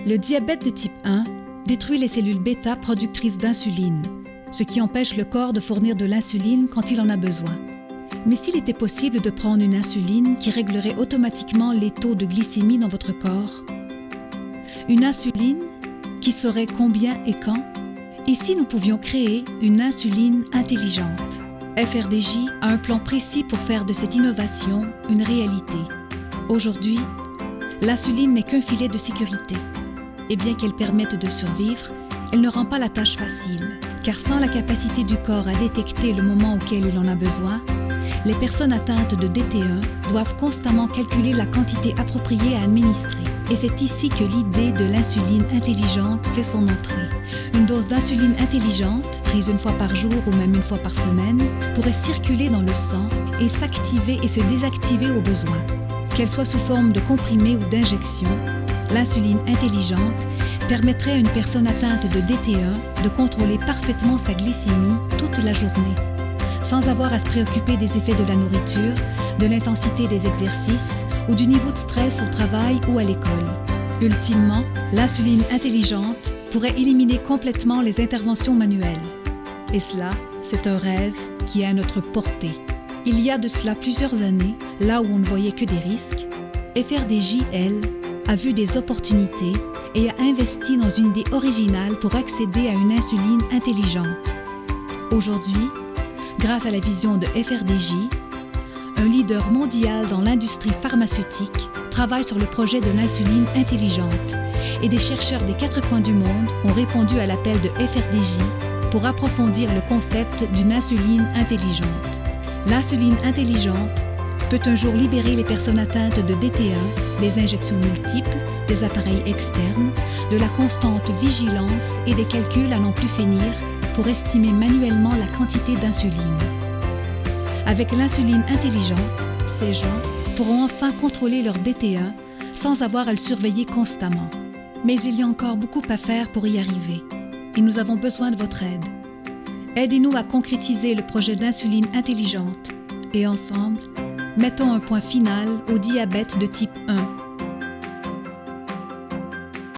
Le diabète de type 1 détruit les cellules bêta productrices d'insuline, ce qui empêche le corps de fournir de l'insuline quand il en a besoin. Mais s'il était possible de prendre une insuline qui réglerait automatiquement les taux de glycémie dans votre corps? Une insuline qui saurait combien et quand? Et si nous pouvions créer une insuline intelligente? FRDJ a un plan précis pour faire de cette innovation une réalité. Aujourd'hui, l'insuline n'est qu'un filet de sécurité. Et bien qu'elle permette de survivre, elle ne rend pas la tâche facile, car sans la capacité du corps à détecter le moment auquel il en a besoin, les personnes atteintes de DT1 doivent constamment calculer la quantité appropriée à administrer. Et c'est ici que l'idée de l'insuline intelligente fait son entrée. Une dose d'insuline intelligente, prise une fois par jour ou même une fois par semaine, pourrait circuler dans le sang et s'activer et se désactiver au besoin. Qu'elle soit sous forme de comprimé ou d'injection, l'insuline intelligente permettrait à une personne atteinte de DT1 de contrôler parfaitement sa glycémie toute la journée, sans avoir à se préoccuper des effets de la nourriture, de l'intensité des exercices ou du niveau de stress au travail ou à l'école. Ultimement, l'insuline intelligente pourrait éliminer complètement les interventions manuelles. Et cela, c'est un rêve qui est à notre portée. Il y a de cela plusieurs années, là où on ne voyait que des risques, FRDJ, elle, a vu des opportunités et a investi dans une idée originale pour accéder à une insuline intelligente. Aujourd'hui, grâce à la vision de FRDJ, un leader mondial dans l'industrie pharmaceutique travaille sur le projet de l'insuline intelligente et des chercheurs des 4 coins du monde ont répondu à l'appel de FRDJ pour approfondir le concept d'une insuline intelligente. L'insuline intelligente peut un jour libérer les personnes atteintes de DT1 des injections multiples, des appareils externes, de la constante vigilance et des calculs à n'en plus finir pour estimer manuellement la quantité d'insuline. Avec l'insuline intelligente, ces gens pourront enfin contrôler leur DT1 sans avoir à le surveiller constamment. Mais il y a encore beaucoup à faire pour y arriver et nous avons besoin de votre aide. Aidez-nous à concrétiser le projet d'insuline intelligente et ensemble, mettons un point final au diabète de type 1.